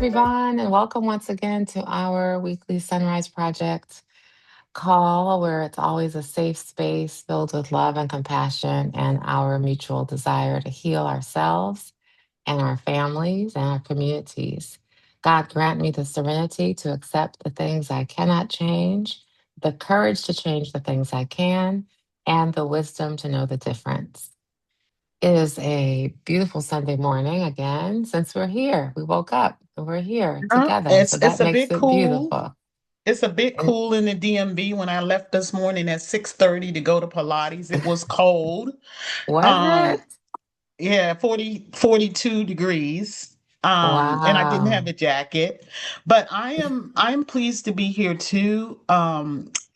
everyone, and welcome once again to our weekly SonRise Project call, where it's always a safe space filled with love and compassion and our mutual desire to heal ourselves and our families and our communities. God grant me the serenity to accept the things I cannot change, the courage to change the things I can, and the wisdom to know the difference. It is a beautiful Sunday morning again since we're here. We woke up and we're here together. It's So it's that a makes bit it cool. beautiful. It's a bit And cool in the DMV. When I left this morning at 6:30 to go to Pilates, it was cold. was Um, it? yeah, 42 degrees. And I didn't have Wow. a jacket. But I'm pleased to be here too,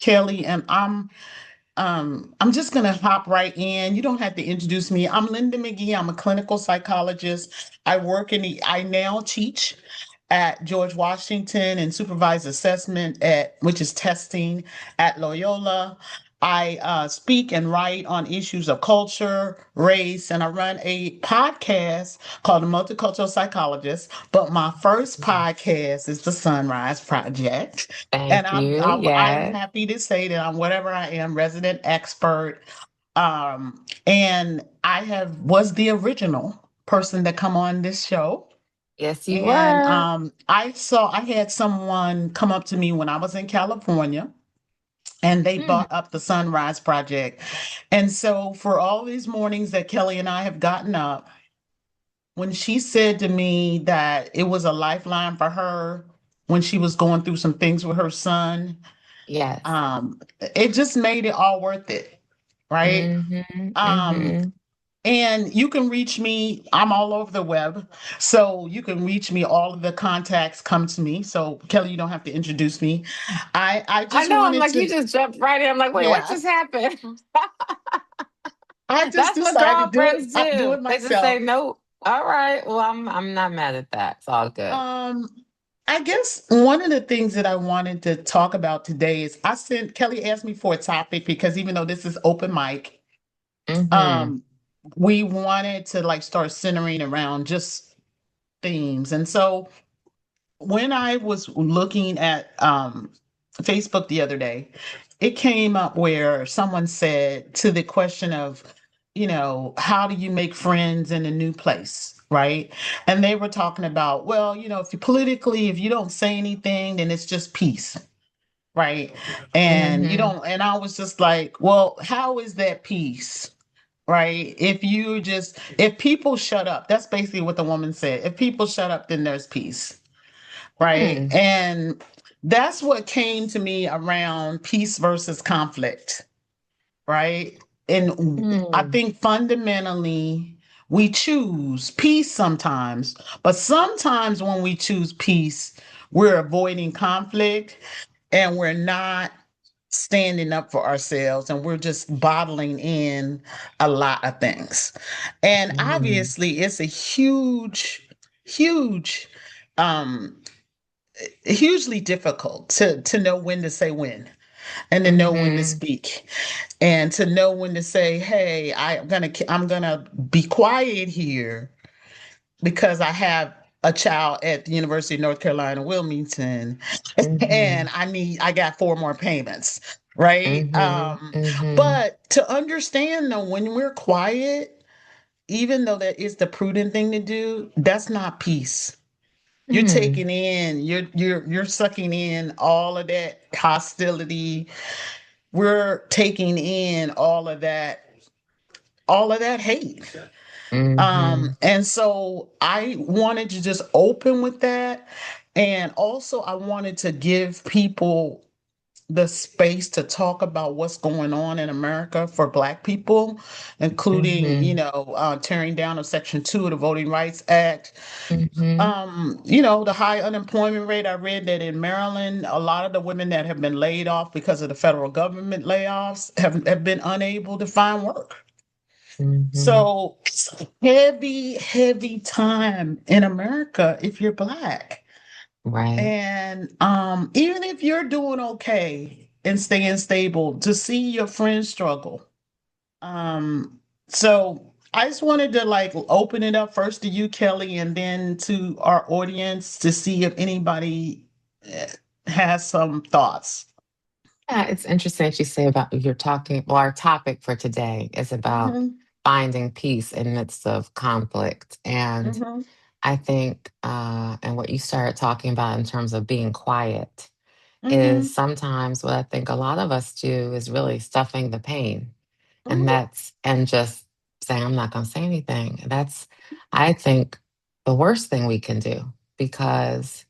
Kelly, and I'm just gonna hop right in. You don't have to introduce me. I'm Linda McGhee. I'm a clinical psychologist. I now teach at George Washington and supervise assessment at which is testing at Loyola. I speak and write on issues of culture, race, and I run a podcast called The Multicultural Psychologist. But my first podcast is the SonRise Project. And Thank you. I'm Yes. happy to say that I'm whatever I am, resident expert. And I have was the original person to come on this show. Yes, you And were. I had someone come up to me when I was in California, and they Hmm. brought up the SonRise Project. And so for all these mornings that Kelly and I have gotten up, when she said to me that it was a lifeline for her when she was going through some things with her son, Yes. it just made it all worth it, right? Mm-hmm. Um, Mm-hmm. and you can reach me. I'm all over the web. So you can reach me. All of the contacts come to me. So Kelly, you don't have to introduce me. I I just know. I'm wanted like, you to, just jumped right in. I'm like, wait, what yeah, just happened? I just That's what decided to do it. girlfriends I do do. it They just say myself. nope. All right. Well, I'm not mad at that. It's all good. Um, I guess one of the things that I wanted to talk about today is I sent Kelly asked me for a topic because even though this is open mic, Mm-hmm. um, we wanted to like start centering around just themes. And so when I was looking at Facebook the other day, it came up where someone said to the question of, how do you make friends in a new place? Right. And they were talking about, well, if you don't say anything, then it's just peace. Right. And you Mm-hmm. don't, and I was just like, well, how is that peace? Right. If people shut up, that's basically what the woman said. If people shut up, then there's peace. Right. Hmm. And that's what came to me around peace versus conflict. Right. And I Hmm. think fundamentally we choose peace sometimes, but sometimes when we choose peace, we're avoiding conflict and we're not standing up for ourselves and we're just bottling in a lot of things. And Hmm. obviously it's a huge um hugely difficult to know when to say when and to know when to Hmm. speak and to know when to say, hey, I'm gonna be quiet here because I have a child at the University of North Carolina, Wilmington, Hmm. and I got four more payments, right? Hmm. Hmm. But to understand though, when we're quiet, even though that is the prudent thing to do, that's not peace. You're Hmm. taking in, you're sucking in all of that hostility. We're taking in all of that hate. Hmm. And so I wanted to just open with that. And also I wanted to give people the space to talk about what's going on in America for Black people, including, Hmm. tearing down of Section 2 of the Voting Rights Act. Hmm. The high unemployment rate. I read that in Maryland, a lot of the women that have been laid off because of the federal government layoffs have been unable to find work. Hmm. So it's a heavy, heavy time in America if you're Black. Right. And even if you're doing okay and staying stable, to see your friends struggle. Um, so I just wanted to like open it up first to you, Kelly, and then to our audience to see if anybody eh, has some thoughts. Yeah, it's interesting that you say about you're talking. Well, our topic for today is about Hmm. finding peace in midst of conflict. And Hmm. I think, and what you started talking about in terms of being quiet is Hmm. sometimes what I think a lot of us do is really stuffing the pain. And Hmm. and just saying, I'm not going to say anything. That's, I think, the worst thing we can do because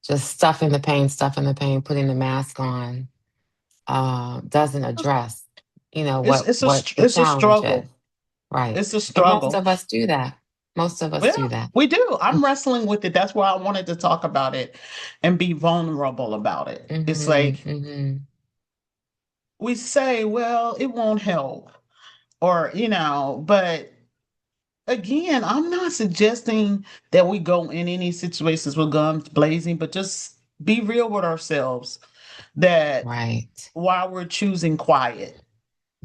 just stuffing the pain, putting the mask on, doesn't address, what the It's a challenge is. struggle. Right. It's a But most struggle. of us do that. Most of us Yeah, do that. we do. I'm wrestling with it. That's why I wanted to talk about it and be vulnerable about it. It's Mm-hmm. like Mm-hmm. we say, well, it won't help, or, but again, I'm not suggesting that we go in any situations with guns blazing, but just be real with ourselves that Right. while we're choosing quiet,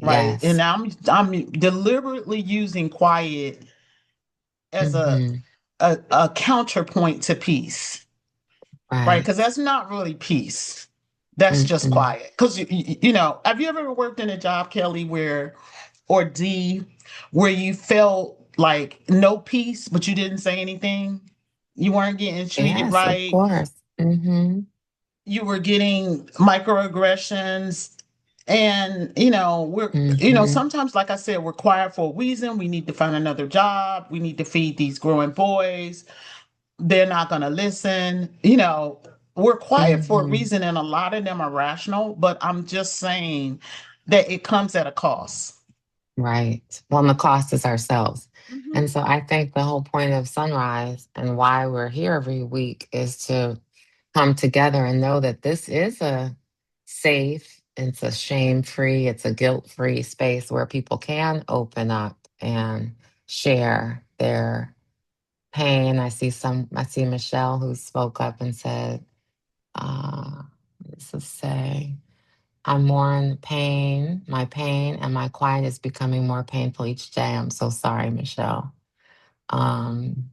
right? And Yes. I'm deliberately using quiet as Mm-hmm. a counterpoint to peace, right? Because Right. that's not really peace. That's just Mm-mm. quiet. Because have you ever worked in a job, Kelly, where or D, where you felt like no peace, but you didn't say anything? You weren't getting treated Yes, of right. course. Mm-hmm. You were getting microaggressions. And Mm-hmm. sometimes, like I said, we're quiet for a reason. We need to find another job. We need to feed these growing boys. They're not going to listen. We're quiet for a Mm-hmm. reason, and a lot of them are rational, but I'm just saying that it comes at a cost. Right. Well, and the cost is ourselves. Mhm. And so I think the whole point of Sunrise and why we're here every week is to come together and know that this is a safe, it's a shame free, it's a guilt free space where people can open up and share their pain. I see Michelle who spoke up and said, what does it say? I mourn pain, my pain, and my quiet is becoming more painful each day. I'm so sorry, Michelle. Um,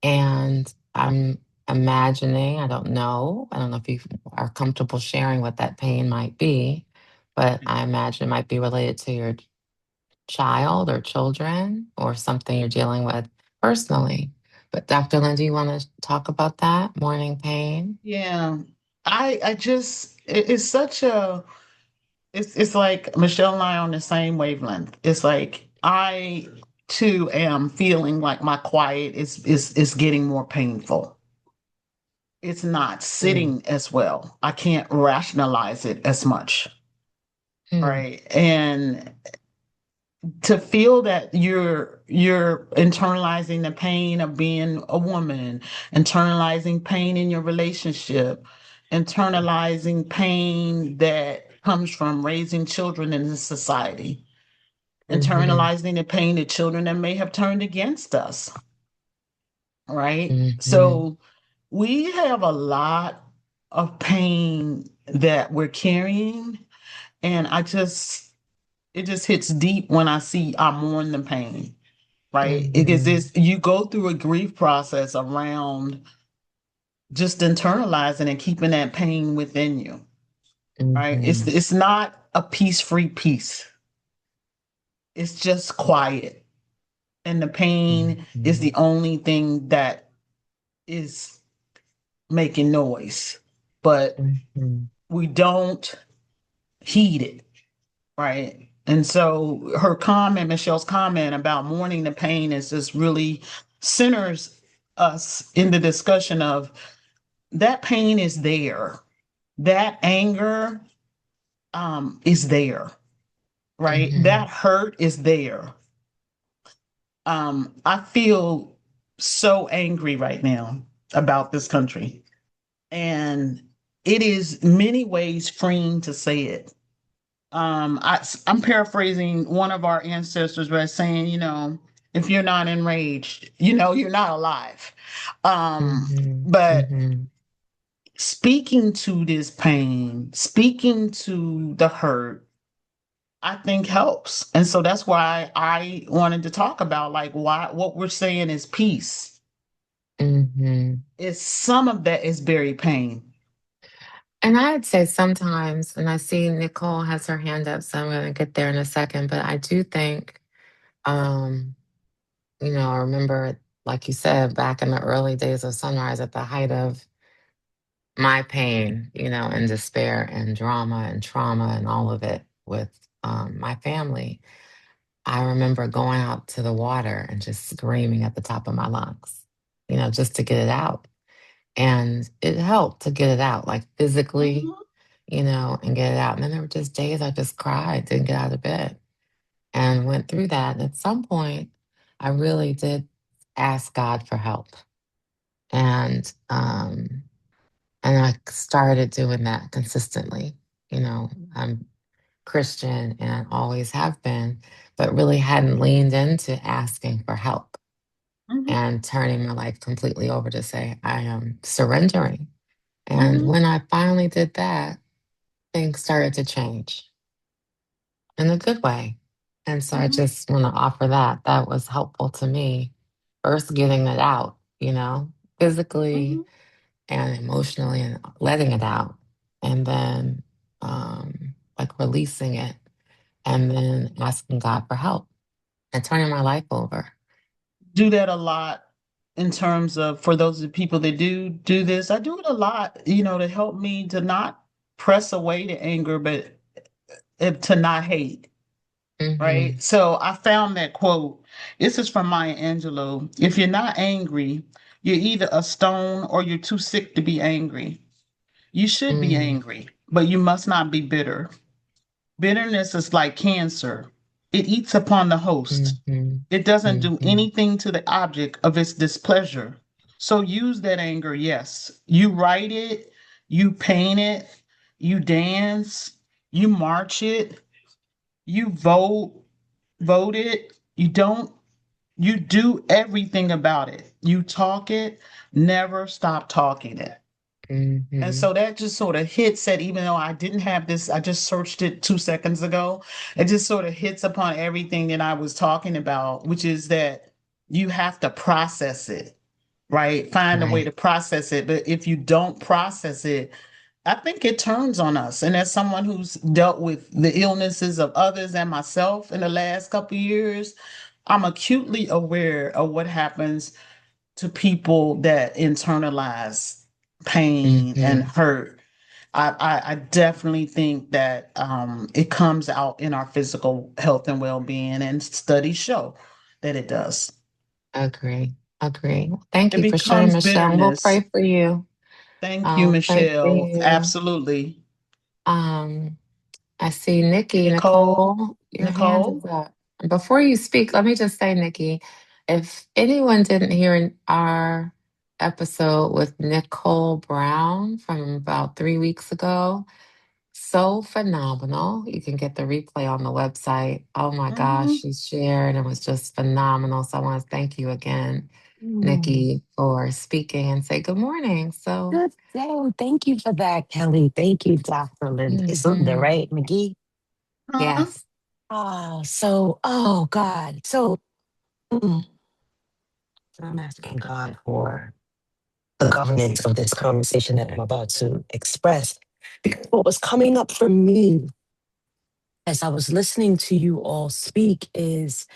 and I'm imagining, I don't know if you are comfortable sharing what that pain might be, but I imagine it might be related to your child or children or something you're dealing with personally. But Dr. Lynn, do you want to talk about that? Morning pain? Yeah. I just it's such a it's like Michelle and I are on the same wavelength. It's like I too am feeling like my quiet is getting more painful. It's not Mm, sitting as well. I can't rationalize it as much. mm, Right. And to feel that you're internalizing the pain of being a woman, internalizing pain in your relationship, internalizing pain that comes from raising children in this society, mhm, internalizing the pain of children that may have turned against us, right? mhm, So we have a lot of pain that we're carrying, and it just hits deep when I see I mourn the pain, right? Because mhm, you go through a grief process around just internalizing and keeping that pain within you, right? It's mhm, it's not a peace-free peace. It's just quiet. And the pain is mhm, the only thing that is making noise. But mhm, we don't heed it, right? And so Michelle's comment about mourning the pain is just really centers us in the discussion of that pain is there. That anger is there, right? That mhm, hurt is there. I feel so angry right now about this country. And it is many ways freeing to say it. I'm paraphrasing one of our ancestors by saying, if you're not enraged, you're not alive. Um, mhm, but mhm, speaking to this pain, speaking to the hurt, I think helps. And so that's why I wanted to talk about like why what we're saying is peace. Hmm. Is some of that is buried pain. And I'd say sometimes, and I see Nicole has her hand up, so I'm going to get there in a second, but I do think, um, I remember, like you said, back in the early days of Sunrise, at the height of my pain, and despair and drama and trauma and all of it with my family. I remember going out to the water and just screaming at the top of my lungs, just to get it out. And it helped to get it out, like physically, Mhm, and get it out. And then there were just days I just cried, didn't get out of bed, and went through that. And at some point, I really did ask God for help. And I started doing that consistently. I'm Christian and always have been, but really hadn't leaned into asking for help mhm, and turning my life completely over to say, I am surrendering. And mhm, when I finally did that, things started to change in a good way. And so I mhm, just want to offer that. That was helpful to me. First, getting it out, physically mhm. and emotionally, and letting it out. And then, like, releasing it, and then asking God for help and turning my life over. Do that a lot in terms of for those of the people that do this. I do it a lot, to help me to not press away the anger, but to not hate. Hmm. Right. So I found that quote. This is from Maya Angelou. If you're not angry, you're either a stone or you're too sick to be angry. You should be Mm, angry, but you must not be bitter. Bitterness is like cancer. It eats upon the host. mhm, It doesn't do mhm, anything to the object of its displeasure. So use that anger, yes. You write it, you paint it, you dance, you march it, you vote it. You do everything about it. You talk it, never stop talking it. And mhm, so that just sort of hits at, even though I didn't have this, I just searched it 2 seconds ago. It just sort of hits upon everything that I was talking about, which is that you have to process it, right? Find a way right. to process it. But if you don't process it, I think it turns on us. And as someone who's dealt with the illnesses of others and myself in the last couple of years, I'm acutely aware of what happens to people that internalize pain and Mhm, hurt. I definitely think that it comes out in our physical health and well-being, and studies show that it does. agree. Agree. Thank It you for sharing, becomes Michelle. We'll bitterness. pray for you. Thank you, Pray for Michelle. you. Absolutely. Um, I see Nikki. Nicole, Nicole, your hand is Nicole. up. Before you speak, let me just say, Nikki, if anyone didn't hear our episode with Nicole Brown from about 3 weeks ago, so phenomenal. You can get the replay on the website. Oh my gosh, Mhm. she shared and was just phenomenal. So I want to thank you again, Mm, Nikki, for speaking and say good morning. So, Good day. Thank you for that, Kelly. Thank you, Dr. Linda. It's Linda, mhm, right? McGhee? Huh? yes. Oh God. Mm, I'm asking God for the governance of this conversation that I'm about to express. Because what was coming up for me as I was listening to you all speak is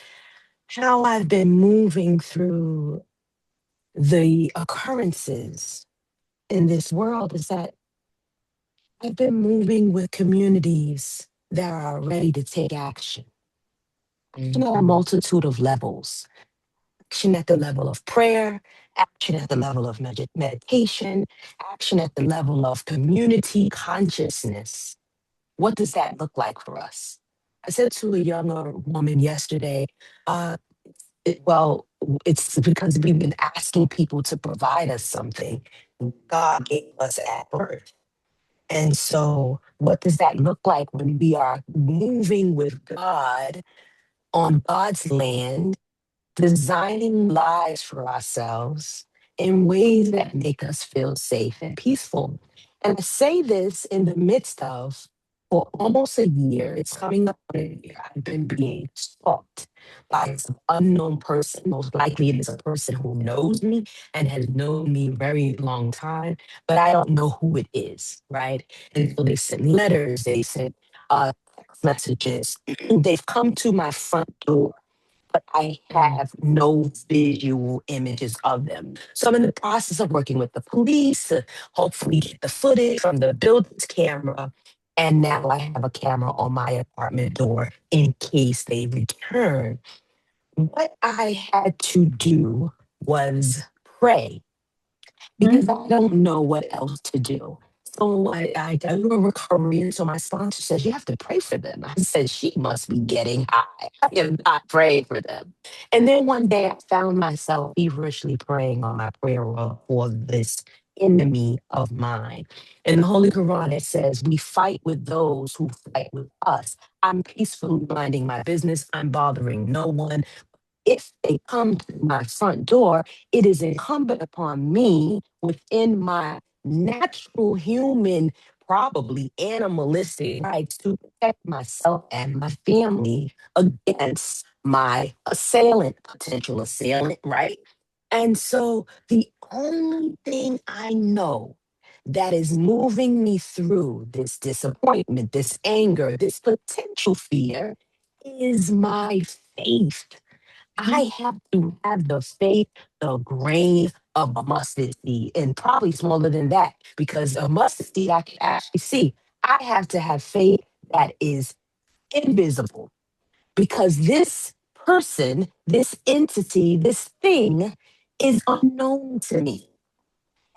how I've been moving through the occurrences in this world is that I've been moving with communities that are ready to take action. Action at a Mhm, multitude of levels. Action at the level of prayer, action at the level of meditation, action at the level of community consciousness. What does that look like for us? I said to a younger woman yesterday, uh, well, it's because we've been asking people to provide us something God gave us at birth. And so, what does that look like when we are moving with God on God's land, designing lives for ourselves in ways that make us feel safe and peaceful? And I say this in the midst of for almost a year, it's coming up on a year, I've been being stalked by some unknown person. Most likely it is a person who knows me and has known me very long time, but I don't know who it is, right? And so they sent letters, they sent text messages, they've come to my front door, but I Mm. have no visual images of them. So I'm in the process of working with the police to hopefully get the footage from the building's camera. And now I have a camera on my apartment door in case they return. What I had to do was pray because I don't know what else to do. So I do a recovery, and so my sponsor says, you have to pray for them. I said, she must be getting high. I am not praying for them. And then one day I found myself feverishly praying on my prayer roll for this enemy of mine. In the Holy Quran, it says, we fight with those who fight with us. I'm peacefully minding my business. I'm bothering no one. If they come to my front door, it is incumbent upon me within my natural human, probably animalistic rights to protect myself and my family against my assailant, potential assailant, right? And so the only thing I know that is moving me through this disappointment, this anger, this potential fear is my faith. I have to have the faith, the grain of a mustard seed, and probably smaller than that, because a mustard seed I can actually see. I have to have faith that is invisible, because this person, this entity, this thing is unknown to me.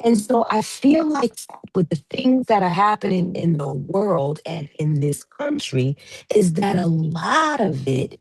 And so I feel like with the things that are happening in the world and in this country, is that a lot of it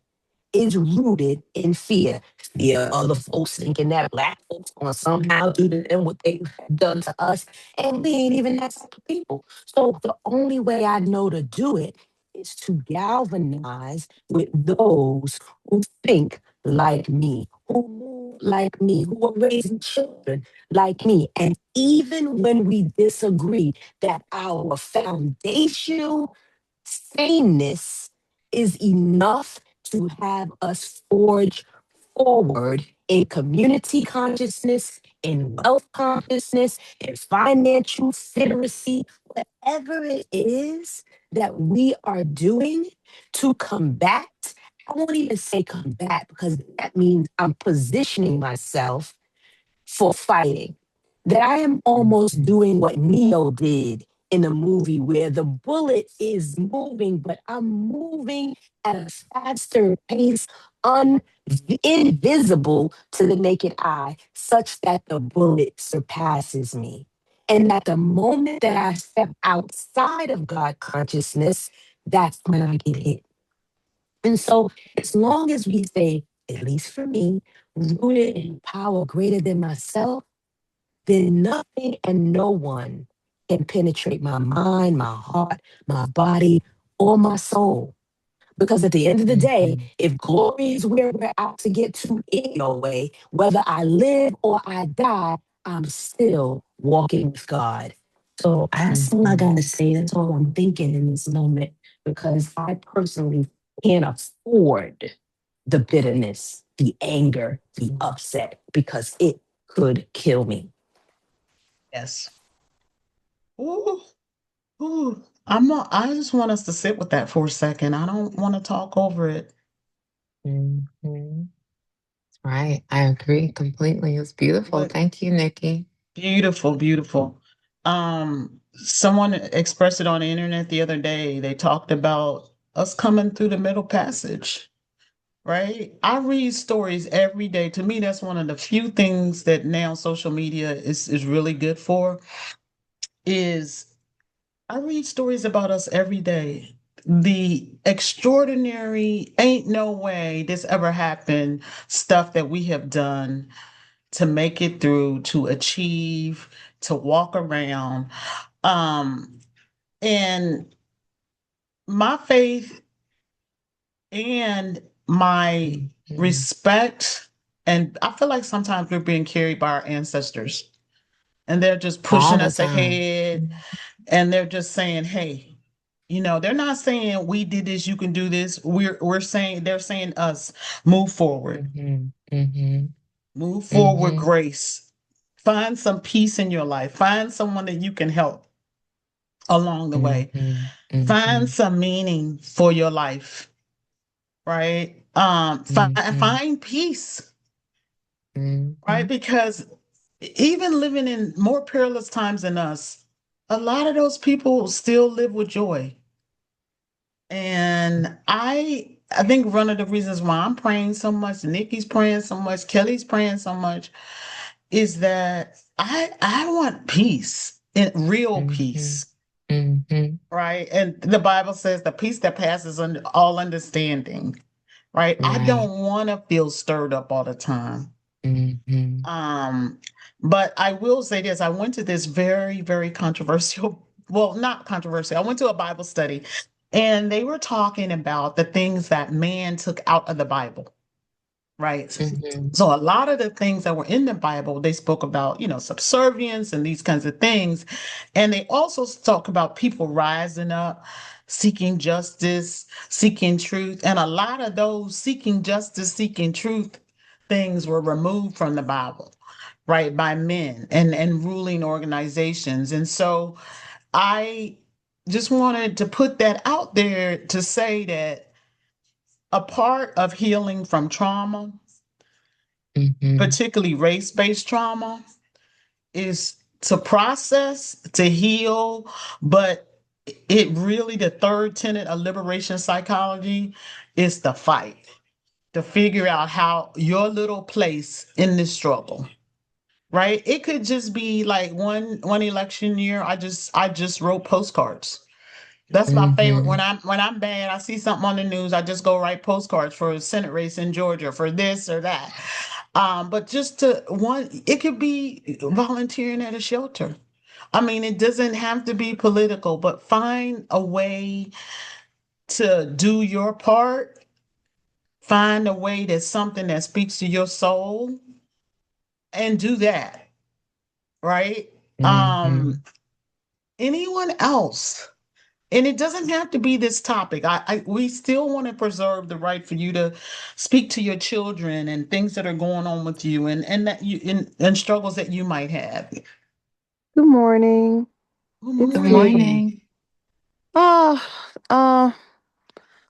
is rooted in fear. Fear of other folks thinking that Black folks gonna somehow do to them what they have done to us. And we ain't even that type of people. So the only way I know to do it is to galvanize with those who think like me, who move like me, who are raising children like me. And even when we disagree, that our foundational sameness is enough to have us forge forward in community consciousness, in wealth consciousness, in financial literacy, whatever it is that we are doing to combat. I won't even say combat, because that means I'm positioning myself for fighting. That I am almost doing what Neo did in a movie where the bullet is moving, but I'm moving at a faster pace, invisible to the naked eye, such that the bullet surpasses me. And at the moment that I step outside of God consciousness, that's when I get hit. And so, as long as we stay, at least for me, rooted in power greater than myself, then nothing and no one can penetrate my mind, my heart, my body, or my soul. Because at the end of the day, Mhm. if glory is where we're out to get to anyway, whether I live or I die, I'm still walking with God. So that's all I Mhm. gotta say. That's all I'm thinking in this moment, because I personally can't afford the bitterness, the anger, the upset, because it could kill me. Yes. Ooh, ooh. I just want us to sit with that for a second. I don't want to talk over it. Mhm. Right. I agree completely. It's beautiful. But Thank you, Nikki. beautiful, beautiful. Someone expressed it on the internet the other day. They talked about us coming through the middle passage, right? I read stories every day. To me, that's one of the few things that now social media is really good for, is I read stories about us every day. The extraordinary, ain't no way this ever happened stuff that we have done to make it through, to achieve, to walk around. Um, and my faith and my Mhm. respect, and I feel like sometimes we're being carried by our ancestors and they're just All pushing the us time. ahead and they're just saying, hey, They're not saying we did this, you can do this. We're saying they're saying us move forward. Mm-hmm. Mm-hmm. Move forward, Mm-hmm. grace. Find some peace in your life. Find someone that you can help along the way. Mm-hmm. Find Mm-hmm. some meaning for your life, right? Mm-hmm. Find peace, right? Mm-hmm. Because even living in more perilous times than us, a lot of those people still live with joy. And I think one of the reasons why I'm praying so much, Nikki's praying so much, Kelly's praying so much, is that I want peace and real Mm-hmm. peace, Mm-hmm. right? And the Bible says the peace that passes all understanding, right? I Right. don't want to feel stirred up all the time. Mm-hmm. Um, but I will say this, I went to this very, very controversial, well, not controversial. I went to a Bible study and they were talking about the things that man took out of the Bible. Right. Mm-hmm. So a lot of the things that were in the Bible, they spoke about, subservience and these kinds of things. And they also talk about people rising up, seeking justice, seeking truth. And a lot of those seeking justice, seeking truth things were removed from the Bible, right, by men and ruling organizations. And so I just wanted to put that out there to say that a part of healing from trauma, Mm-hmm. particularly race-based trauma, is to process, to heal, but it really, the third tenet of liberation psychology is to fight, to figure out how your little place in this struggle. Right? It could just be like one election year, I just wrote postcards. That's my favorite. Mm-hmm. When I'm bad, I see something on the news, I just go write postcards for a Senate race in Georgia for this or that. But just to one, it could be volunteering at a shelter. I mean, it doesn't have to be political, but find a way to do your part. Find a way that's something that speaks to your soul and do that, right? Mm-hmm. Um, anyone else? And it doesn't have to be this topic. We still want to preserve the right for you to speak to your children and things that are going on with you and that you and struggles that you might have. Good morning. Good It's Good me. morning. morning. Ah, uh,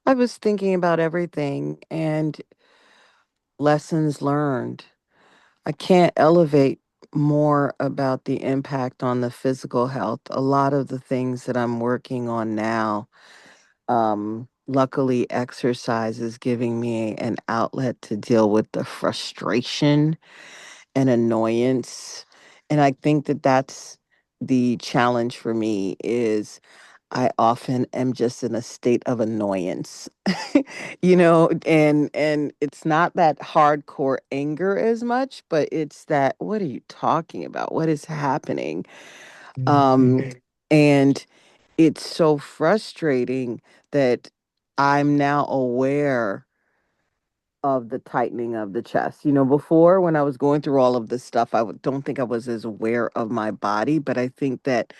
I was thinking about everything and lessons learned. I can't elevate more about the impact on the physical health. A lot of the things that I'm working on now, luckily, exercise is giving me an outlet to deal with the frustration and annoyance. And I think that that's the challenge for me is I often am just in a state of annoyance. And it's not that hardcore anger as much, but it's that what are you talking about? What is happening? Mm-hmm. Um and it's so frustrating that I'm now aware of the tightening of the chest. Before when I was going through all of this stuff, don't think I was as aware of my body, but I think that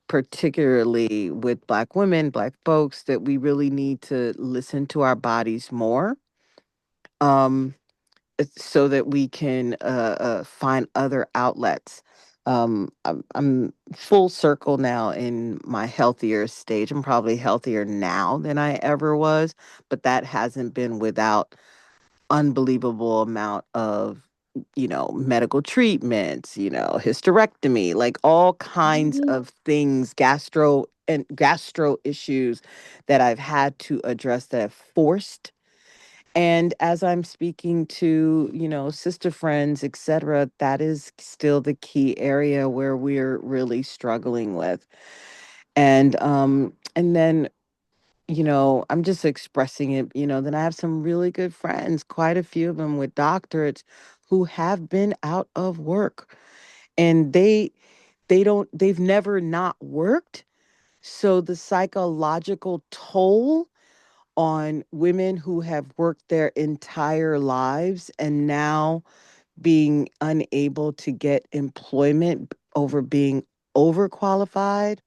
particularly with Black women, Black folks, that we really need to listen to our bodies more, um, so that we can find other outlets. I'm full circle now in my healthier stage. I'm probably healthier now than I ever was, but that hasn't been without unbelievable amount of medical treatments, hysterectomy, like all kinds Mhm. of things, gastro issues that I've had to address that have forced. And as I'm speaking to sister friends, etc., that is still the key area where we're really struggling with. And then I'm just expressing it, then I have some really good friends, quite a few of them with doctorates who have been out of work, and they've never not worked. So the psychological toll on women who have worked their entire lives and now being unable to get employment over being overqualified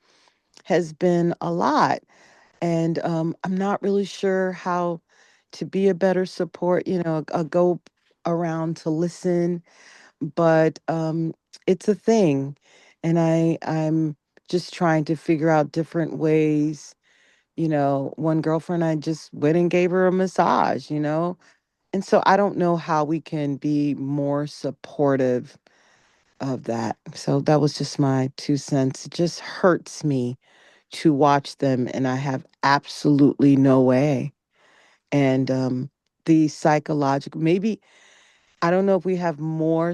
has been a lot. And I'm not really sure how to be a better support, a go around to listen, but it's a thing. And I'm just trying to figure out different ways. One girlfriend, I just went and gave her a massage. And so I don't know how we can be more supportive of that. So that was just my 2 cents. It just hurts me to watch them, and I have absolutely no way. And the psychological, maybe, I don't know if we have more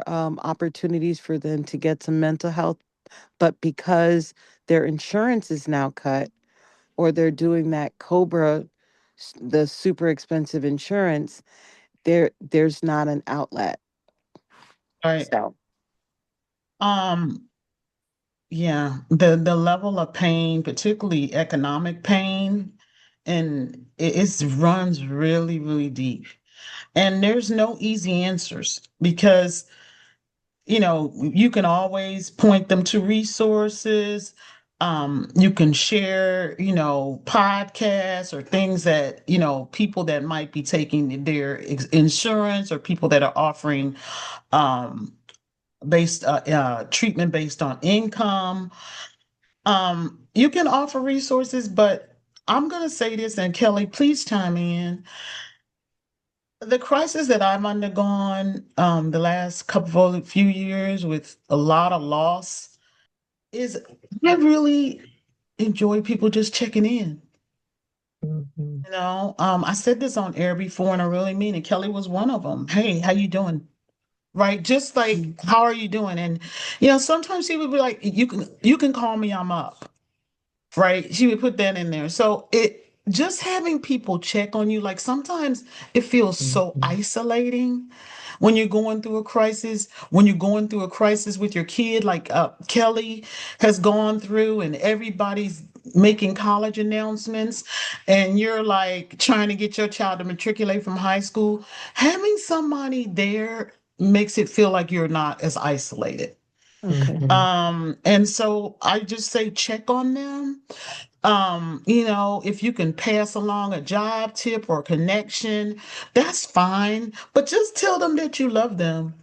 opportunities for them to get some mental health, but because their insurance is now cut, or they're doing that Cobra, the super expensive insurance, there's not an outlet. Right. So, Um, yeah, the level of pain, particularly economic pain, and it runs really, really deep. And there's no easy answers because, you can always point them to resources. You can share, podcasts or things that, people that might be taking their insurance, or people that are offering um, based treatment based on income. You can offer resources, but I'm going to say this, and Kelly, please chime in. The crisis that I've undergone the last couple of few years with a lot of loss is I really enjoy people just checking in. Mhm. I said this on air before, and I really mean it. Kelly was one of them. Hey, how you doing? Right? Just like, how are you doing? And sometimes she would be like, you can call me, I'm up. Right? She would put that in there. So it just having people check on you, like sometimes it feels so Mhm. isolating when you're going through a crisis, with your kid, like Kelly has gone through, and everybody's making college announcements, and you're like trying to get your child to matriculate from high school. Having somebody there makes it feel like you're not as isolated. okay. Mhm. And so I just say check on them. If you can pass along a job tip or connection, that's fine. But just tell them that you love them.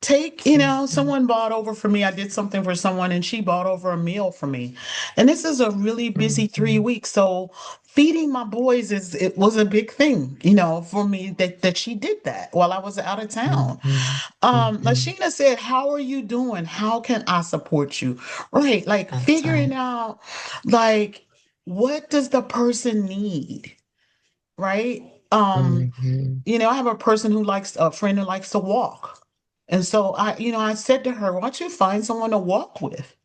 Mhm. Someone bought over for me. I did something for someone, and she bought over a meal for me. And this is a really busy three Mhm. weeks. So feeding my boys it was a big thing, for me that she did that while I was out of town. Mhm. Mhm. Lashina said, how are you doing? How can I support you? Right. Like That's figuring right. out, like, what does the person need? Right. Mhm. I have a friend who likes to walk. And so I said to her, why don't you find someone to walk with?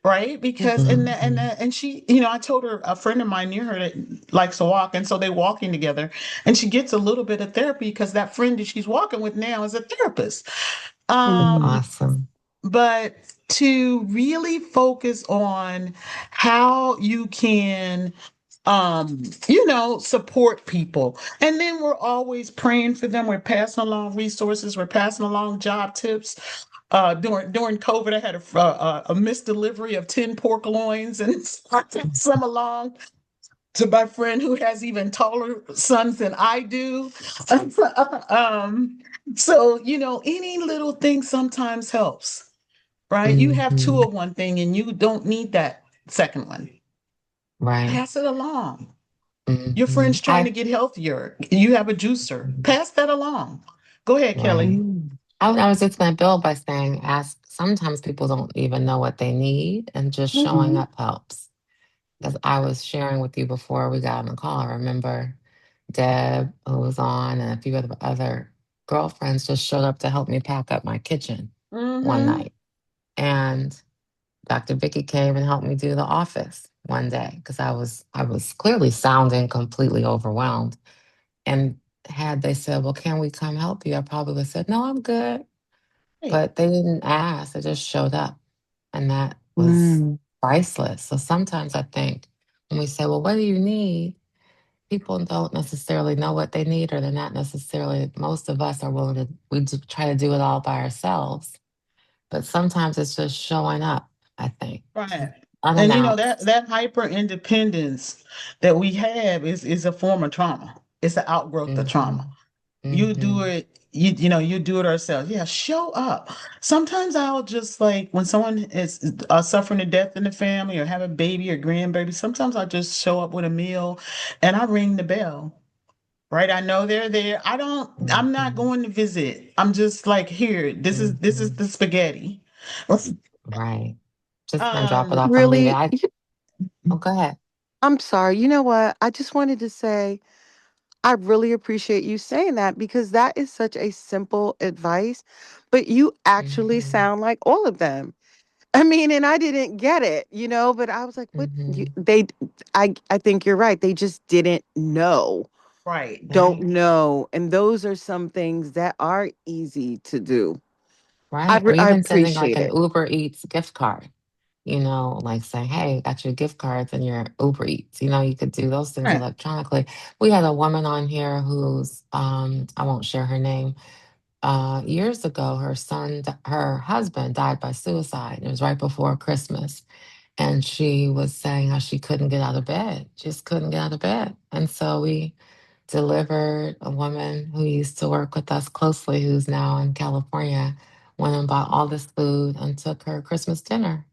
Right. Because, Mhm. and she, I told her, a friend of mine near her that likes to walk. And so they walking together, and she gets a little bit of therapy because that friend that she's walking with now is a therapist. That's Um, awesome. but to really focus on how you can support people. And then we're always praying for them. We're passing along resources, we're passing along job tips. During COVID, I had a misdelivery of 10 pork loins, and I sent some along to my friend who has even taller sons than I do. um, so any little thing sometimes helps, right? You have two Mhm. of one thing, and you don't need that second one. Right. Pass it along. Your Mhm. friend's trying to get healthier. You have a juicer. Pass that along. Go ahead, Right. Kelly. Mm. I was just going to build by saying, ask. Sometimes people don't even know what they need, and just showing Mm-hmm. up helps. As I was sharing with you before we got on the call, I remember Deb, who was on, and a few other girlfriends just showed up to help me pack up my kitchen one Mm-hmm. night. And Dr. Vicky came and helped me do the office one day because I was clearly sounding completely overwhelmed. And had they said, "Well, can we come help you?" I probably would have said, "No, I'm good." Right. But they didn't ask, they just showed up. And that was Mm. priceless. So sometimes I think when we say, "Well, what do you need?" People don't necessarily know what they need, or they're not necessarily, most of us are willing to, try to do it all by ourselves. But sometimes it's just showing up, I think. Right. And unannounced. that hyper independence that we have is a form of trauma. It's an outgrowth of trauma. Hmm. You do Hmm. it, you do it ourselves. Yeah, show up. Sometimes I'll just like when someone is suffering a death in the family or have a baby or grandbaby, sometimes I'll just show up with a meal and I ring the bell. Right? I know they're there. I'm not Hmm. going to visit. I'm just like, here, this is Hmm. the spaghetti. Right. Just gonna drop it Um, off and leave it. Really, Oh, go ahead. I'm sorry. You know what? I just wanted to say I really appreciate you saying that because that is such a simple advice, but you actually Hmm. sound like all of them. I mean, and I didn't get it, but I was like, what Hmm. I think you're right. They just didn't know, right. don't Right. know. And those are some things that are easy to do. Right. Or I even sending like appreciate an it. Uber Eats gift card, like saying, hey, got your gift cards and your Uber Eats. You could do those things Right. electronically. We had a woman on here who's, I won't share her name. Years ago, her husband died by suicide. It was right before Christmas. And she was saying how she couldn't get out of bed, just couldn't get out of bed. And so we delivered a woman who used to work with us closely, who's now in California, went and bought all this food and took her Christmas dinner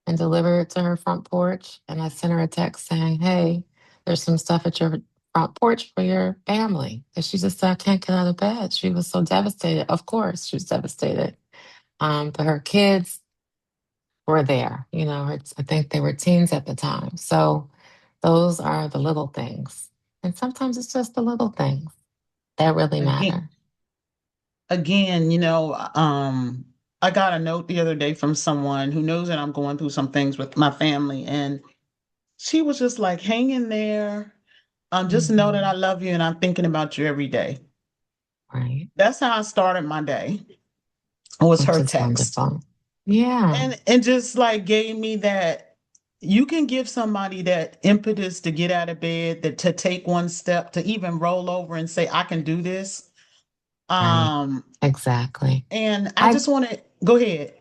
and delivered it to her front porch. And I sent her a text saying, hey, there's some stuff at your front porch for your family. And she just said, I can't get out of bed. She was so devastated. Of course, she was devastated. But her kids were there. I think they were teens at the time. So those are the little things. And sometimes it's just the little things that really Again, matter. again, I got a note the other day from someone who knows that I'm going through some things with my family, and she was just like, hang in there. Just know that I Hmm. love you and I'm thinking about you every day. Right. That's how I started my day. Was Which her is text. wonderful. Yeah. And just like gave me that you can give somebody that impetus to get out of bed, that to take one step, to even roll over and say, I can do this. Right. Um, Exactly. and I I just want to go ahead.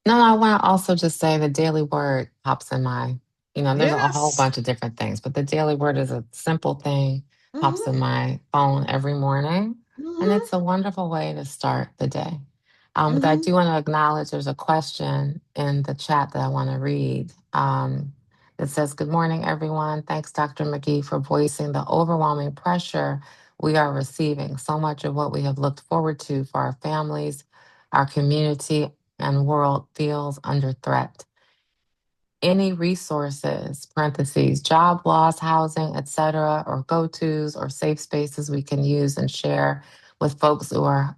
No, I want to also just say the daily word pops in there's a whole Yes. bunch of different things, but the daily word is a simple thing, pops in Hmm. my phone every morning. And Hmm. it's a wonderful way to start the day. But I Hmm. do want to acknowledge there's a question in the chat that I want to read. It says, good morning, everyone. Thanks, Dr. McGhee, for voicing the overwhelming pressure we are receiving. So much of what we have looked forward to for our families, our community, and world feels under threat. Any resources, parentheses, job loss, housing, etc., or go-tos or safe spaces we can use and share with folks who are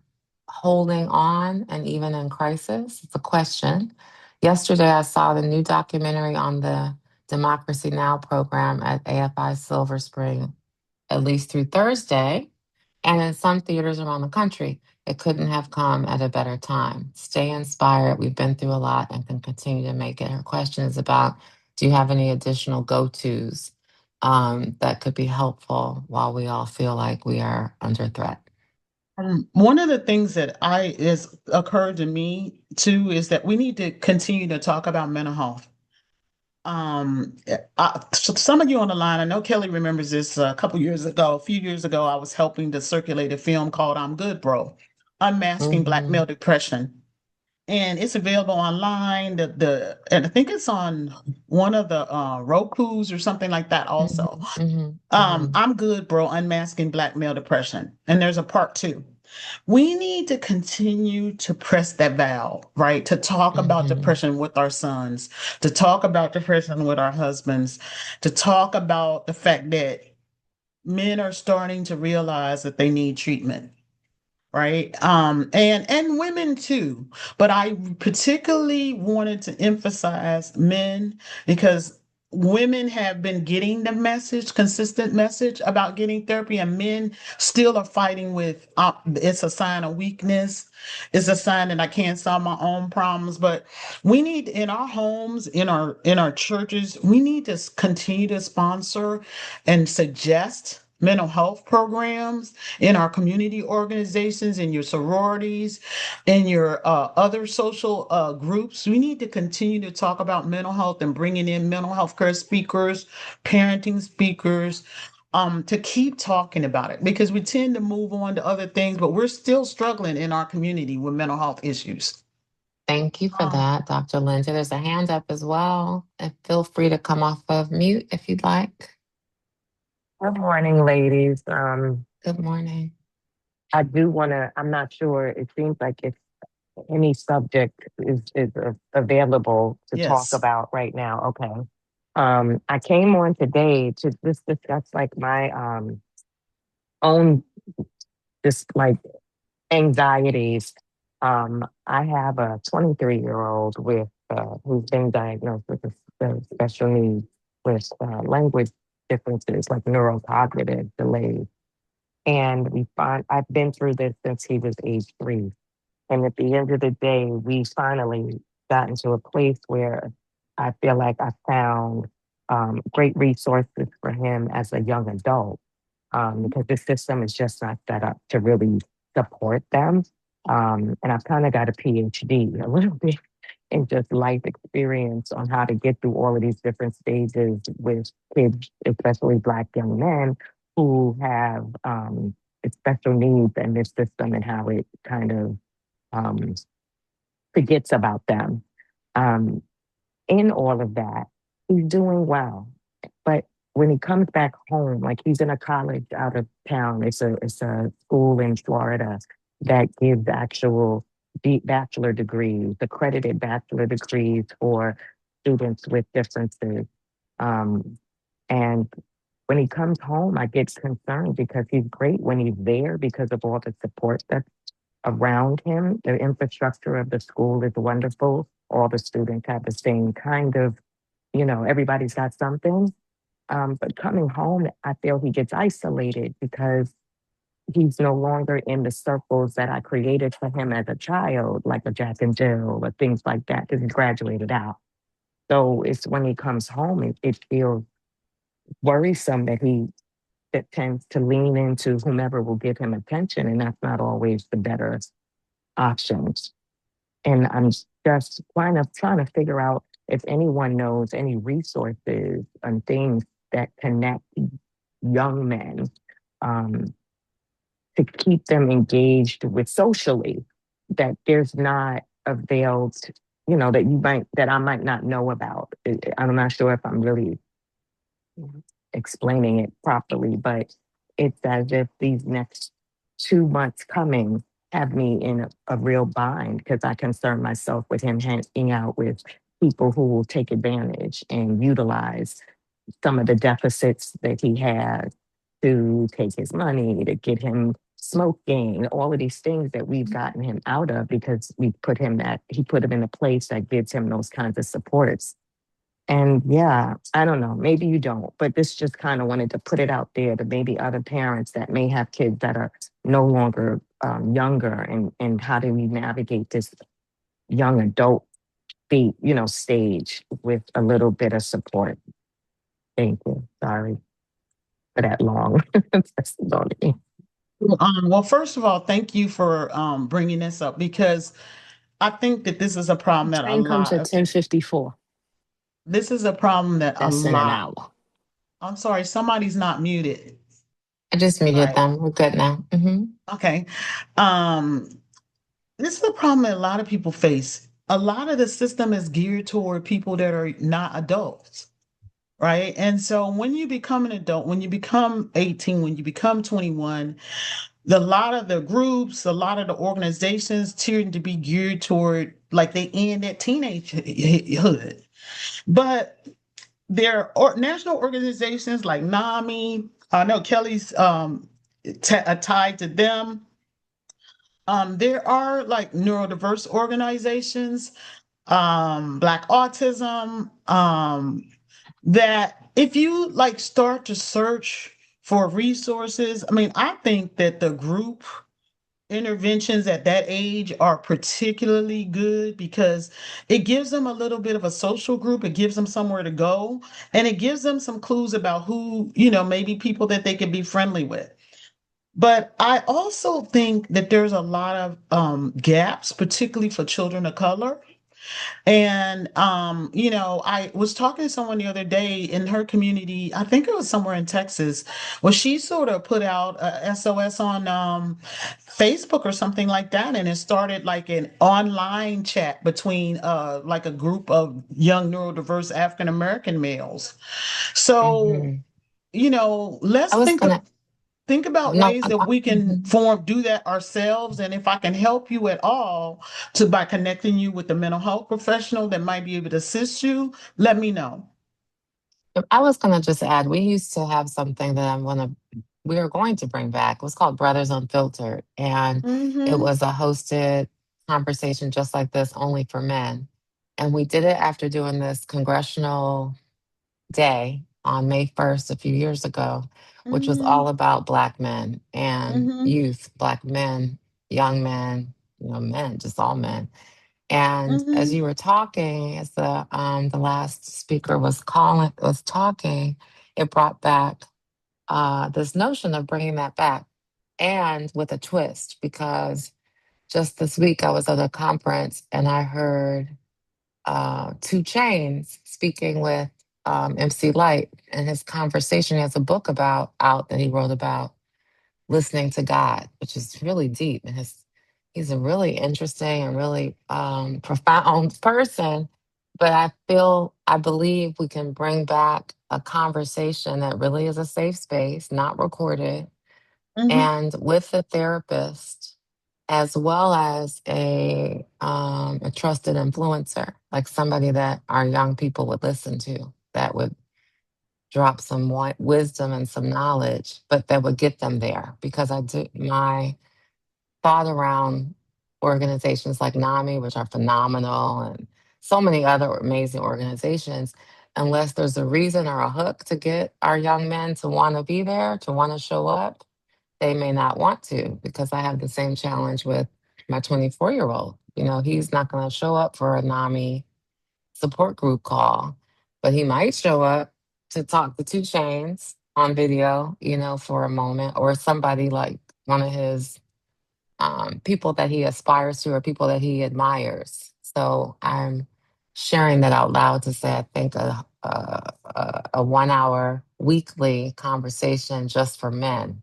holding on and even in crisis? It's a question. Yesterday, I saw the new documentary on the Democracy Now! Program at AFI Silver Spring, at least through Thursday. And in some theaters around the country, it couldn't have come at a better time. Stay inspired. We've been through a lot and can continue to make it. Her question is about, do you have any additional go tos that could be helpful while we all feel like we are under threat? One of the things that I is occurred to me too is that we need to continue to talk about mental health. So some of you on the line, I know Kelly remembers this a few years ago, I was helping to circulate a film called I'm Good, Bro, Unmasking Black Mm-hmm. Male Depression. And it's available online. And I think it's on one of the Roku's or something like that also. Mm-hmm. Mm-hmm. Mm-hmm. I'm Good, Bro, Unmasking Black Male Depression. And there's a part two. We need to continue to press that valve, right? To talk about Mm-hmm. depression with our sons, to talk about depression with our husbands, to talk about the fact that men are starting to realize that they need treatment, right? And women too, but I particularly wanted to emphasize men because women have been getting the message, consistent message about getting therapy, and men still are fighting with it's a sign of weakness, it's a sign that I can't solve my own problems. But we need in our homes, in our churches, we need to continue to sponsor and suggest mental health programs in our community organizations, in your sororities, in your other social groups. We need to continue to talk about mental health and bringing in mental health care speakers, parenting speakers, to keep talking about it because we tend to move on to other things, but we're still struggling in our community with mental health issues. Thank you for Um, that, Dr. Lindsay. There's a hand up as well. And feel free to come off of mute if you'd like. Good morning, ladies. Good morning. I do want to, I'm not sure, it seems like if any subject is available to talk yes. about right now. Okay. I came on today to just discuss like my own, just like anxieties. I have a 23-year-old with, who's been diagnosed with a special needs with language differences, like neurocognitive delays. And I've been through this since he was age 3. And at the end of the day, we finally got into a place where I feel like I found great resources for him as a young adult, because the system is just not set up to really support them. And I've kind of got a PhD a little bit in just life experience on how to get through all of these different stages with kids, especially Black young men who have special needs in this system and how it kind of um, forgets about them. Um, in all of that, he's doing well. But when he comes back home, like he's in a college out of town, it's a school in Florida that gives actual deep bachelor degrees, accredited bachelor degrees for students with differences. Um, and when he comes home, I get concerned because he's great when he's there because of all the support that's around him. The infrastructure of the school is wonderful. All the students have the same kind of, everybody's got something. But coming home, I feel he gets isolated because he's no longer in the circles that I created for him as a child, like a Jack and Jill or things like that, because he's graduated out. So it's when he comes home, it feels worrisome that tends to lean into whomever will give him attention, and that's not always the better options. And I'm just trying to figure out if anyone knows any resources and things that connect young men, um, to keep them engaged with socially, that there's not availed, that I might not know about. I'm not sure if I'm really explaining it properly, but it's as if these next 2 months coming have me in a real bind because I concern myself with him hanging out with people who will take advantage and utilize some of the deficits that he has to take his money, to get him smoking, all of these things that we've gotten him out of because he put him in a place that gives him those kinds of supports. And yeah, I don't know, maybe you don't, but this just kind of wanted to put it out there to maybe other parents that may have kids that are no longer younger, and how do we navigate this young adult stage with a little bit of support. Thank you. Sorry for that long testimony. Well, first of all, thank you for bringing this up because I think that this is a problem that a Train comes lot at of 10:54. this is a problem that a That's in an lot. hour. I'm sorry, somebody's not muted. I just muted Right. them. We're good now. Okay. Um, this is a problem that a lot of people face. A lot of the system is geared toward people that are not adults, right? And so when you become an adult, when you become 18, when you become 21, a lot of the groups, a lot of the organizations tend to be geared toward like they end at teenagehood. But there are national organizations like NAMI. I know Kelly's tied to them. There are like neurodiverse organizations, Black Autism, that if you like start to search for resources, I mean, I think that the group interventions at that age are particularly good because it gives them a little bit of a social group, it gives them somewhere to go, and it gives them some clues about who, maybe people that they could be friendly with. But I also think that there's a lot of gaps, particularly for children of color. And I was talking to someone the other day in her community, I think it was somewhere in Texas, where she sort of put out a SOS on Facebook or something like that, and it started like an online chat between like a group of young neurodiverse African American males. So, Hmm. let's I was gonna, think about no, ways that we can mhm. do that ourselves. And if I can help you at all by connecting you with a mental health professional that might be able to assist you, let me know. I was gonna just add, we used to have something that we are going to bring back. It was called Brothers Unfiltered, and it Mm-hmm. was a hosted conversation just like this, only for men. And we did it after doing this congressional day on May 1st a few years ago, which was Mm-hmm. all about Black men and Mm-hmm. youth, Black men, young men, men, just all men. And as Mm-hmm. you were talking, as the last speaker was talking, it brought back this notion of bringing that back, and with a twist, because just this week I was at a conference and I heard Two Chains speaking with MC Light, and his conversation. He has a book about out that he wrote about listening to God, which is really deep. And he's a really interesting and really profound person. But I believe we can bring back a conversation that really is a safe space, not recorded, Mm-hmm. and with a therapist, as well as a trusted influencer, like somebody that our young people would listen to, that would drop some wisdom and some knowledge, but that would get them there. Because I do my thought around organizations like NAMI, which are phenomenal, and so many other amazing organizations. Unless there's a reason or a hook to get our young men to want to be there, to want to show up, they may not want to, because I have the same challenge with my 24-year-old. He's not going to show up for a NAMI support group call, but he might show up to talk to Two Chains on video, for a moment, or somebody like one of his people that he aspires to or people that he admires. So I'm sharing that out loud to say I think a 1 hour weekly conversation just for men,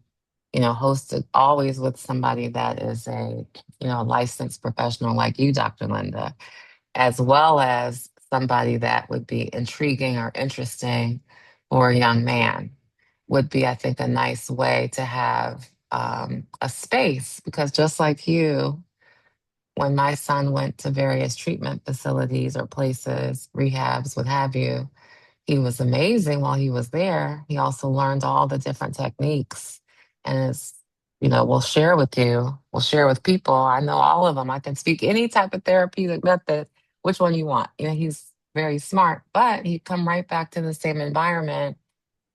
hosted always with somebody that is a licensed professional like you, Dr. Linda, as well as somebody that would be intriguing or interesting for a young man, would be, I think, a nice way to have a space. Because just like you, when my son went to various treatment facilities or places, rehabs, what have you, he was amazing while he was there. He also learned all the different techniques, and we'll share with people. I know all of them. I can speak any type of therapeutic method. Which one you want? He's very smart, but he'd come right back to the same environment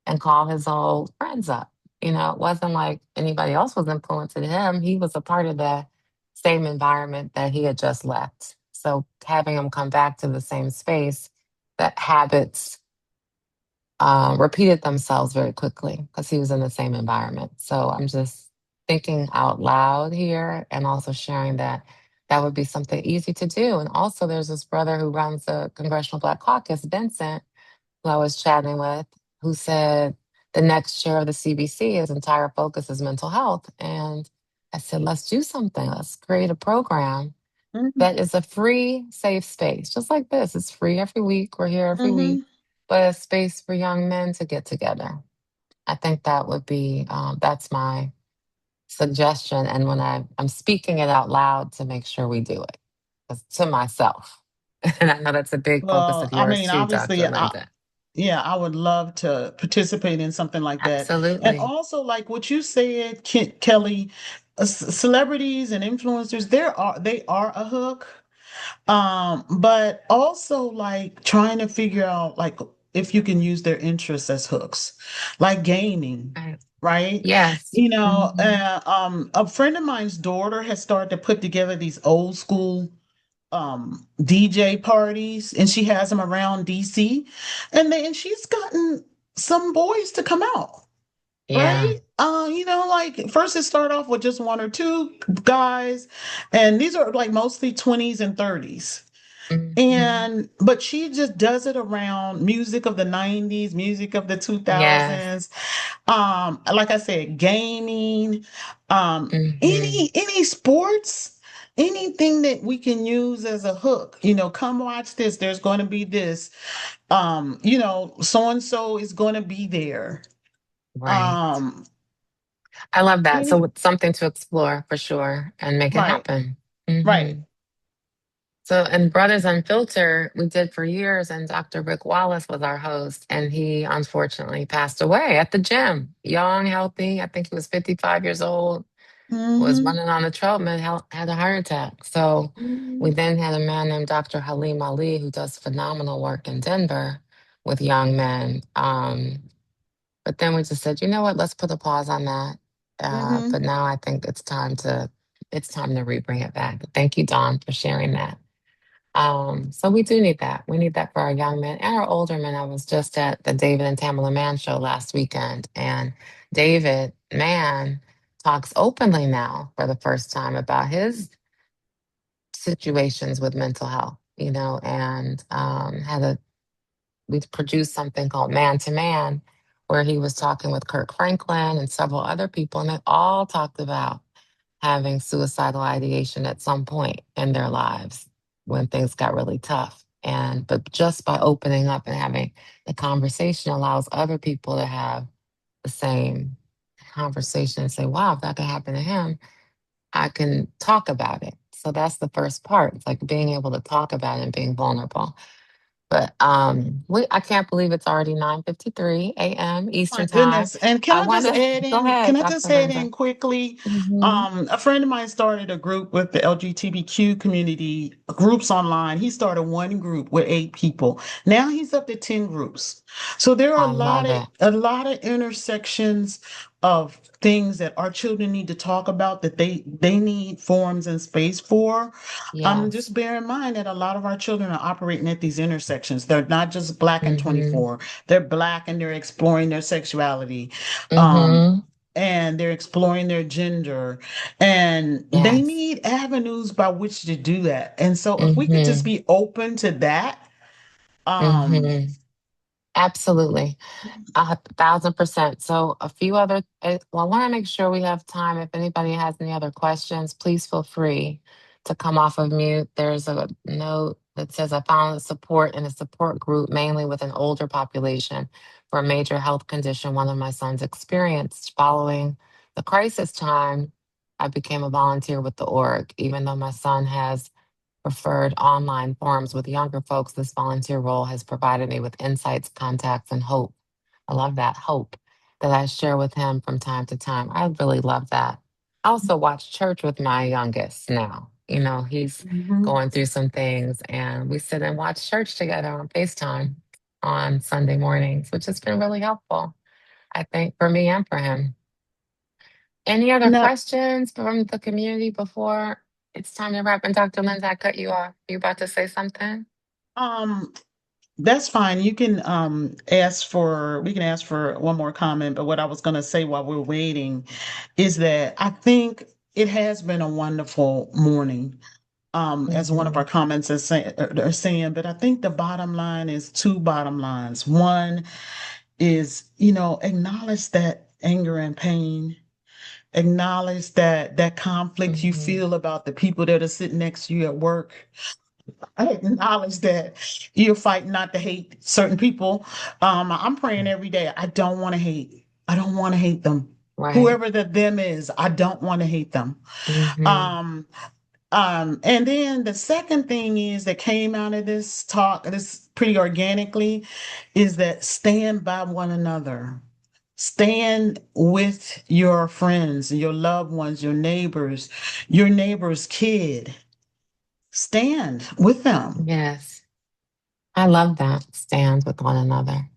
and call his old friends up. It wasn't like anybody else was influencing him. He was a part of the same environment that he had just left. So having him come back to the same space, that habits repeated themselves very quickly because he was in the same environment. So I'm just thinking out loud here and also sharing that that would be something easy to do. And also, there's this brother who runs the Congressional Black Caucus, Vincent, who I was chatting with, who said the next chair of the CBC, his entire focus is mental health. And I said, let's do something. Let's create a program that is a free, safe space, just like this. It's free every week. We're here every week, Mm-hmm. but a space for young men to get together. I think that would be, that's my suggestion. And when I'm speaking it out loud to make sure we do it, 'cause to myself. And I know that's a big focus Well, of I yours mean, too, obviously, Dr. Linda. yeah, I would love to participate in something like that. And Absolutely. also, like what you said, Kelly, celebrities and influencers, they are a hook. But also like trying to figure out like if you can use their interests as hooks, like gaming. Right. right? Yes. A friend of mine's daughter has started to put together these old school DJ parties, and she has them around DC, and she's gotten some boys to come out, Yeah. right? Like first it started off with just one or two guys, and these are like mostly 20s and 30s. Hmm. And but she just does it around music of the 90s, music of the Yes. 2000s, like I said, gaming, Hmm. any sports, anything that we can use as a hook. Come watch this, there's going to be this, so and so is going to be there. Right. um I love that. any So it's something to explore for sure and make it right, happen. right. Hmm. So, and Brothers Unfiltered, we did for years, and Dr. Rick Wallace was our host, and he unfortunately passed away at the gym. Young, healthy. I think he was 55 years old, was Hmm. running on a treadmill, had a heart attack. So, we then had a man named Dr. Halim Ali who does phenomenal work in Denver with young men. But then we just said, you know what, let's put a pause on that. But Hmm. now I think it's time to re-bring it back. Thank you, Dawn, for sharing that. So we do need that. We need that for our young men and our older men. I was just at the David and Tamala Mann show last weekend, and David Mann talks openly now for the first time about his situations with mental health, and we produced something called Man to Man, where he was talking with Kirk Franklin and several other people, and they all talked about having suicidal ideation at some point in their lives when things got really tough. But just by opening up and having the conversation allows other people to have the same conversation and say, wow, if that could happen to him, I can talk about it. So that's the first part. It's like being able to talk about it and being vulnerable. But I can't believe it's already 9:53 a.m. My Eastern time. goodness. And I want to go can ahead, I just Dr. add Linda. in quickly? Hmm. A friend of mine started a group with the LGBTQ community groups online. He started one group with 8 people. Now he's up to 10 groups. So there are I love it. a lot of intersections of things that our children need to talk about, that they need forums and space for. Yes. Just bear in mind that a lot of our children are operating at these intersections. They're not just black and Hmm. 24. They're black and they're exploring their sexuality. Um, Hmm. and they're exploring their gender, and they Yes. need avenues by which to do that. And so if we could just Hmm. be open to that. um Hmm. Absolutely. 1,000%. So a few other, well, I want to make sure we have time. If anybody has any other questions, please feel free to come off of mute. There's a note that says, I found support in a support group, mainly with an older population for a major health condition one of my sons experienced. Following the crisis time, I became a volunteer with the org. Even though my son has preferred online forums with younger folks, this volunteer role has provided me with insights, contacts, and hope. I love that hope that I share with him from time to time. I really love that. I also watch church with my youngest now. He's mhm. going through some things, and we sit and watch church together on FaceTime on Sunday mornings, which has been really helpful, I think, for me and for him. Any other Now, questions from the community before it's time to wrap? And Dr. Linda, I cut you off. You about to say something? um that's fine. You can we can ask for one more comment, but what I was going to say while we're waiting is that I think it has been a wonderful morning, as one of our Hmm. comments are saying. But I think the bottom line is two bottom lines. One is, acknowledge that anger and pain, acknowledge that conflict you Hmm. feel about the people that are sitting next to you at work. I acknowledge that you're fighting not to hate certain people. I'm praying every day. I don't want to hate. I don't want to hate them. Right. Whoever the them is, I don't want to hate them. Hmm. Um, and then the second thing is that came out of this talk, this pretty organically, is that stand by one another. Stand with your friends, your loved ones, your neighbor's kid. Stand with them. Yes. I love that. Stand with one another.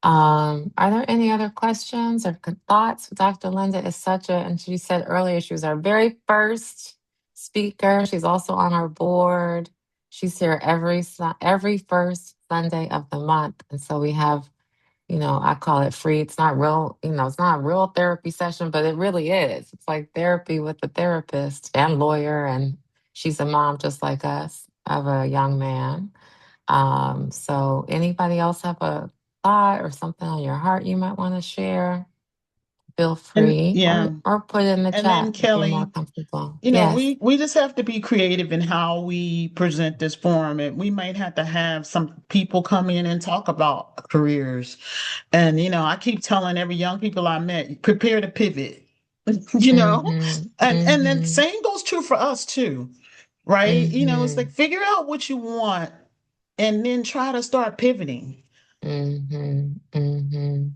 Are there any other questions or thoughts? Dr. Linda is such a, and she said earlier she was our very first speaker. She's also on our board. She's here every first Sunday of the month, and so we have, I call it free. It's not real, it's not a real therapy session, but it really is. It's like therapy with the therapist and lawyer, and she's a mom just like us of a young man. So anybody else have a thought or something on your heart you might want to share? Feel And free yeah, or put it in the and then chat if you're more Kelly, comfortable. Yes. we just have to be creative in how we present this forum, and we might have to have some people come in and talk about careers. And I keep telling every young people I met, prepare to pivot. you know, Mm-hmm. and then Mm-hmm. same goes true for us too, right? It's Mm-hmm. like figure out what you want and then try to start pivoting. Mm-hmm. Mm-hmm.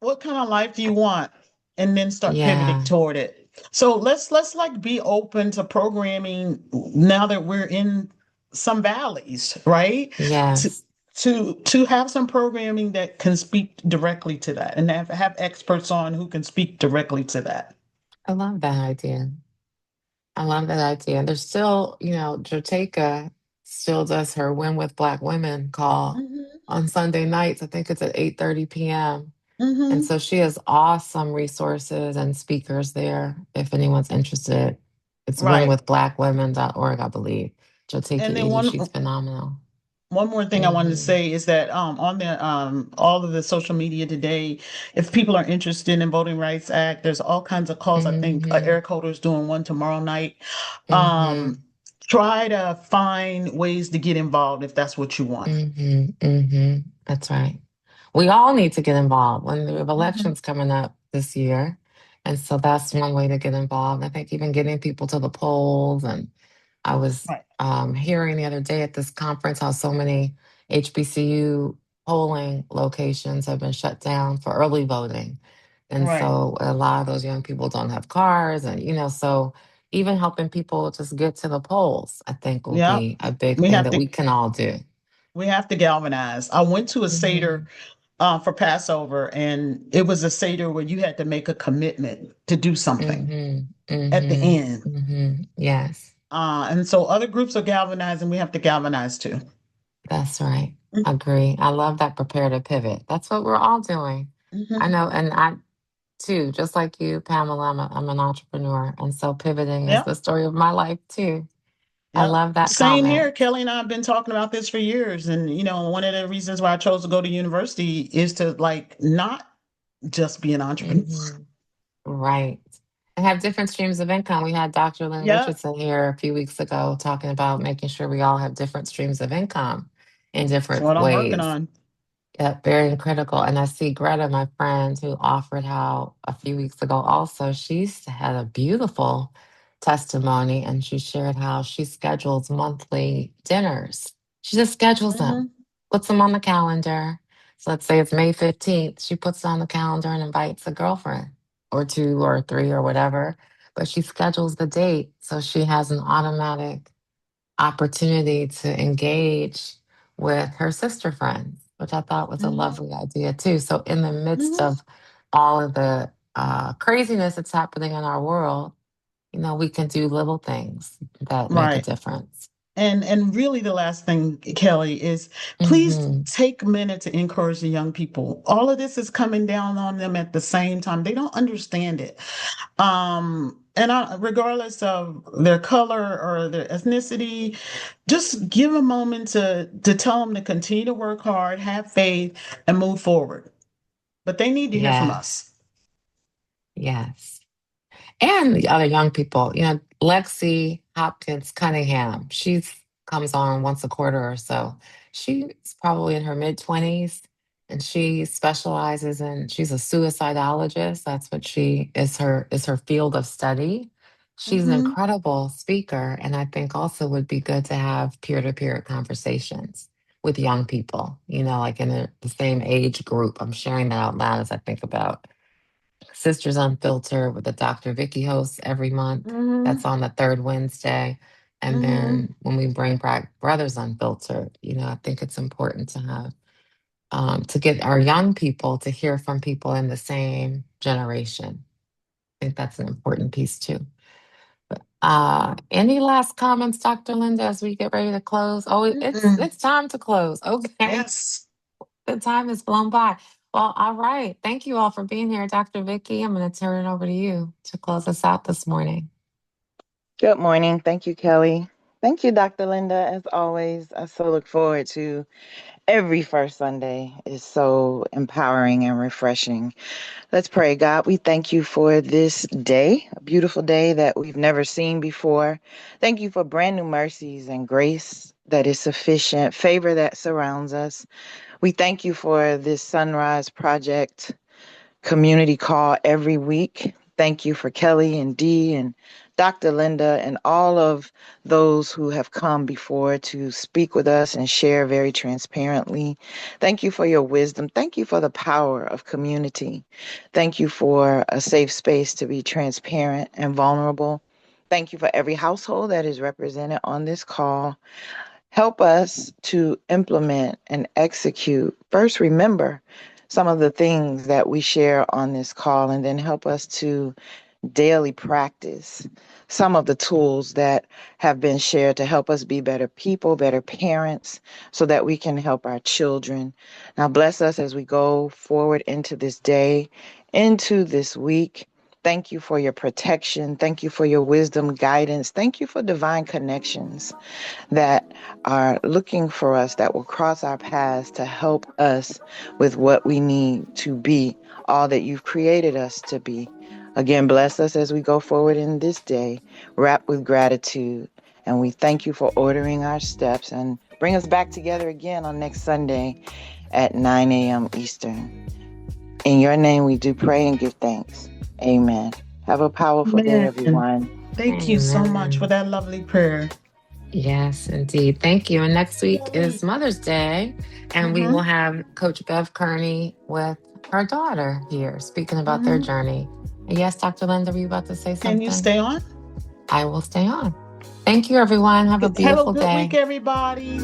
What kind of life do you want? And then start pivoting Yeah. toward it. So let's like be open to programming now that we're in some valleys, right? To Yes. to have some programming that can speak directly to that and have experts on who can speak directly to that. I love that idea. I love that idea. There's still, Joteka still does her Win with Black Women call Hmm. on Sunday nights. I think it's at 8:30 p.m. And Hmm. so she has awesome resources and speakers there if anyone's interested. It's Right. winwithblackwomen.org, I believe. Joteka And then Edie, she's phenomenal. one more thing I wanted to Mm-hmm. say is that on the all of the social media today, if people are interested in Voting Rights Act, there's all kinds of calls. I think Mm-hmm. Eric Holder is doing one tomorrow night. Mm-hmm. Try to find ways to get involved if that's what you want. Mm-hmm. Mm-hmm. That's right. We all need to get involved when we have Hmm. elections coming up this year. And so that's one way to get involved. I think even getting people to the polls. And I was Right. hearing the other day at this conference how so many HBCU polling locations have been shut down for early voting. And Right. so a lot of those young people don't have cars. And, so even helping people just get to the polls, I think will Yeah. be a big We thing have that to we can all do. we have to galvanize. I went to a Seder Hmm. for Passover, and it was a Seder where you had to make a commitment to do something Mhm. at the Mhm. end. Mhm. Yes, And so other groups are galvanizing. We have to galvanize too. that's right. Agree. I love that prepare to pivot. That's what we're all doing. I Mm-hmm. know, and I too, just like you, Pamela, I'm an entrepreneur. And so pivoting is the Yep. story of my life too. I Yep. love that Same comment. here. Kelly and I have been talking about this for years. And, one of the reasons why I chose to go to university is to like not just be an entrepreneur. Hmm. Right. And have different streams of income. We had Dr. Lynn Yep. Richardson here a few weeks ago talking about making sure we all have different streams of income in That's different what I'm working ways. on. Yeah, very critical. And I see Greta, my friend, who offered how a few weeks ago also, she's had a beautiful testimony and she shared how she schedules monthly dinners. She just schedules them, Hmm. puts them on the calendar. So let's say it's May 15th. She puts it on the calendar and invites a girlfriend or two or three or whatever. But she schedules the date so she has an automatic opportunity to engage with her sister friends, which I thought was a Hmm. lovely idea too. So, in the midst Hmm. of all of the craziness that's happening in our world, we can do little things that make a Right. difference. And really the last thing, Kelly, is please Hmm. take a minute to encourage the young people. All of this is coming down on them at the same time. They don't understand it. Regardless of their color or their ethnicity, just give a moment to tell them to continue to work hard, have faith, and move forward. But they need to hear from Yes, us. yes. And the other young people, Lexi Hopkins Cunningham, she's comes on once a quarter or so. She's probably in her mid 20s and she specializes she's a suicidologist. That's what she is her field of study. She's an Hmm. incredible speaker and I think also would be good to have peer-to-peer conversations with young people, like in the same age group. I'm sharing that out loud as I think about Sisters Unfiltered with the Dr. Vicky hosts every month. That's Hmm. on the third Wednesday. And Hmm. then when we bring back Brothers Unfiltered, I think it's important to have to get our young people to hear from people in the same generation. I think that's an important piece too. Any last comments, Dr. Linda, as we get ready to close? Oh, it's time to close. Okay. Yes. The time has flown by. Well, all right. Thank you all for being here. Dr. Vicky, I'm going to turn it over to you to close us out this morning. Good morning. Thank you, Kelly. Thank you, Dr. Linda. As always, I so look forward to every first Sunday. It's so empowering and refreshing. Let's pray. God, we thank you for this day, a beautiful day that we've never seen before. Thank you for brand new mercies and grace that is sufficient, favor that surrounds us. We thank you for this SonRise Project community call every week. Thank you for Kelly and Dee and Dr. Linda and all of those who have come before to speak with us and share very transparently. Thank you for your wisdom. Thank you for the power of community. Thank you for a safe space to be transparent and vulnerable. Thank you for every household that is represented on this call. Help us to implement and execute. First, remember some of the things that we share on this call, and then help us to daily practice some of the tools that have been shared to help us be better people, better parents, so that we can help our children. Now, bless us as we go forward into this day, into this week. Thank you for your protection. Thank you for your wisdom, guidance. Thank you for divine connections that are looking for us, that will cross our paths to help us with what we need to be all that you've created us to be. Again, bless us as we go forward in this day, wrapped with gratitude. And we thank you for ordering our steps, and bring us back together again on next Sunday at 9 a.m. Eastern. In your name we do pray and give thanks. Amen. Have a powerful day, Man, everyone. thank you so much for that lovely prayer. Yes, indeed. Thank you. And next week is Mother's Day, and we will have Coach Bev Kearney with her daughter here speaking about their journey. And yes, Dr. Linda, were you about to say something? Can you stay on? I will stay on. Thank you, everyone. Have a beautiful Have a good day. week, everybody.